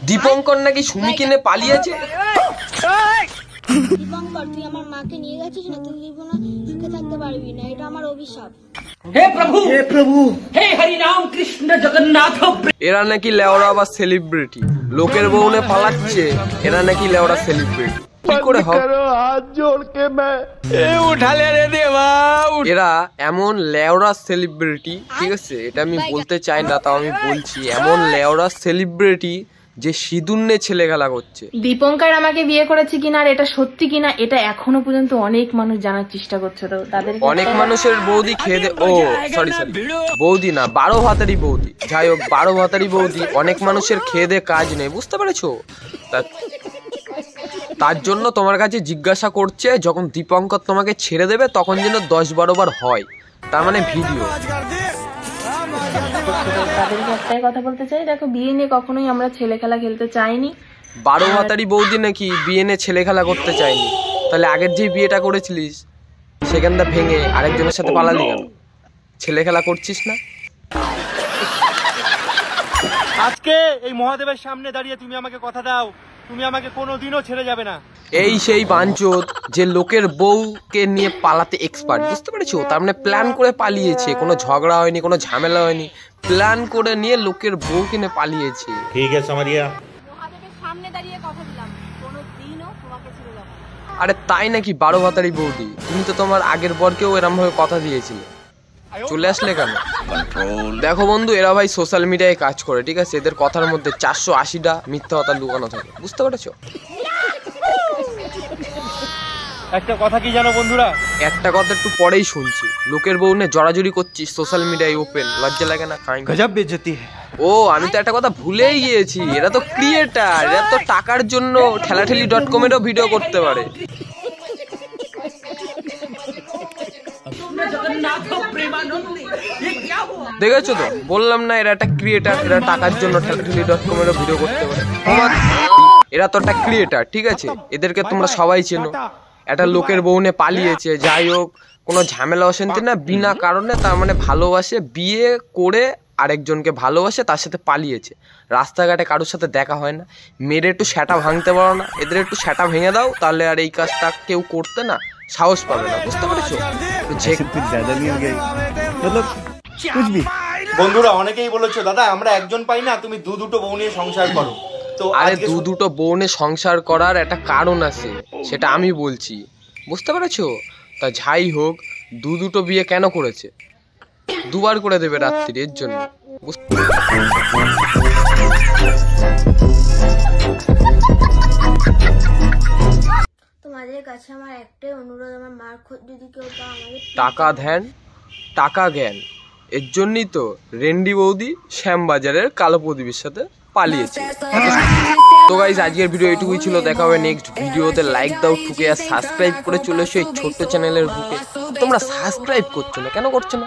দীপঙ্কর নাকি সুমি কিনে পালিয়েছে। দীপঙ্কর তুই আমার মাকে নিয়ে গেছিস না, তুই জীবনে সুখে থাকতে পারবি না, এটা আমার অভিশাপ। হে প্রভু হে হরি রাম কৃষ্ণ জগন্নাথ। এরা নাকি লেওড়া বা সেলিব্রিটি, লোকের বউনে পালাচ্ছে, এরা নাকি লেওড়া সেলিব্রিটি। কি করে হবে? এরা এমন লেওড়া সেলিব্রিটি, ঠিক আছে, এটা আমি বলতে চাই না, তাও আমি বলছি, এমন লেওড়া সেলিব্রিটি যে সিঁদুর ছেলে খেলা করছে। দীপঙ্কর আমাকে বিয়ে করেছে কিনা আর এটা সত্যি কিনা এটা এখনো পর্যন্ত অনেক মানুষ জানার চেষ্টা করছে। তো তাদের অনেক মানুষের বৌদি খেয়ে ও সরি বৌদি না, 12 ভাতারি বৌদি, যাই হোক 12 ভাতারি বৌদি, অনেক মানুষের খেয়ে দে কাজ নেই, বুঝতে পেরেছো? তার জন্য তোমার কাছে জিজ্ঞাসা করছে যখন দীপঙ্কর তোমাকে ছেড়ে দেবে তখন যেন 10-12 বার হয়, তার মানে ভিডিও। তাদেরকে একটাই কথা বলতে চাই, দেখো বিয়ে নিয়ে কখনোই আমরা ছেলে খেলা খেলতে চাইনি। 12 ভাতারি বৌদি নাকি বিয়ে নিয়ে ছেলে খেলা করতে চাইনি, তাহলে আগের যে বিয়েটা করেছিলিস সেখানটা ভেঙে আরেকজনের সাথে পালালি কেন? ছেলে খেলা করছিস না? আজকে এই মহাদেবের সামনে দাঁড়িয়ে তুমি আমাকে কথা দাও, তুমি আমাকে কোনোদিনও ছেড়ে যাবে না। এই সেই বাঞ্চোদ যে লোকের বউকে নিয়ে পালাতে এক্সপার্ট, বুঝতে পেরেছো? তার মানে প্ল্যান করে পালিয়েছে, কোনো ঝগড়া হয়নি, কোনো ঝামেলা হয়নি, প্ল্যান করে নিয়ে লোকের বউকে নিয়ে পালিয়েছে। ঠিক আছে সামারিয়া, মহাদেবের সামনে দাঁড়িয়ে কথা দিলাম কোনোদিনও তোমাকে ছেড়ে যাব না। আরে তাই নাকি 12 ভাতারি বৌদি? তুমি তো তোমার আগের বরকেও এরম ভাবে কথা দিয়েছিলে, চলে আসলে কেন? দেখো বন্ধু, এরা ভাই সোশ্যাল মিডিয়ায় কাজ করে, ঠিক আছে, এদের কথার মধ্যে 480টা মিথ্যা কথা লুকানো থাকে, বুঝতে পেরেছো? একটা কথা কি জানো বন্ধুরা, একটা কথা একটু পরেই শুনছি, লোকের বউ নিয়ে জড়াজড়ি করছিস সোশ্যাল মিডিয়ায় ওপেন, লজ্জা লাগে না? গজব বেইজ্জতি। ও আমি তো একটা কথা ভুলেই গিয়েছি, এরা তো ক্রিয়েটার, এরা তো টাকার জন্য ঠেলাঠেলি.com এরও ভিডিও করতে পারে। দেখেছো তো, বললাম না এরা একটা ক্রিয়েটার, এরা টাকার জন্য ঠেলাঠেলি.com এরও ভিডিও করতে পারে। এরা তো একটা ক্রিয়েটার, ঠিক আছে, এদেরকে তোমরা সবাই চেনো। একটা লোকের বউ নিয়ে পালিয়েছে, যাই হোক কোনো ঝামেলা অশান্তি না, বিনা কারণে, তার মানে ভালোবাসে, বিয়ে করে আরেকজনকে ভালোবাসে, তার সাথে পালিয়েছে। রাস্তাঘাটে কারোর সাথে দেখা হয় না, মেরে একটু সেটা ভাঙতে পারো না, এদের একটু সেটা ভেঙে দাও, তাহলে আর এই কাজটা কেউ করতে না সাহস পাবে না, বুঝতে পেরেছো? বন্ধুরা অনেকেই বলেছো দাদা আমরা একজন পাই না, তুমি দুটো বউ নিয়ে সংসার করো। তো আরে দুটো বউ নিয়ে সংসার করার একটা কারণ আছে, সেটা আমি বলছি, বুঝতে পেরেছো? তা যাই হোক, দুটো বিয়ে কেন করেছে? দুবার করে দেবে রাত্রি, এর জন্য। তোমাদের কাছে আমার একটাই অনুরোধ, আমার মার খোঁজ যদি কেউ পাও আমাদের টাকা ধ্যান টাকা জ্ঞান, এর জন্যই তো রেন্ডি বৌদি শ্যামবাজারের কালো প্রদীপের সাথে পালিয়েছে। তো গাইস আজকের ভিডিও এটুকুই ছিল, দেখা হবে নেক্সট ভিডিওতে। লাইক দাও ঠুকে, আর সাবস্ক্রাইব করে চলে এসো এই ছোট্ট চ্যানেলের বুকে। তোমরা সাবস্ক্রাইব করছো না কেন? করছো না?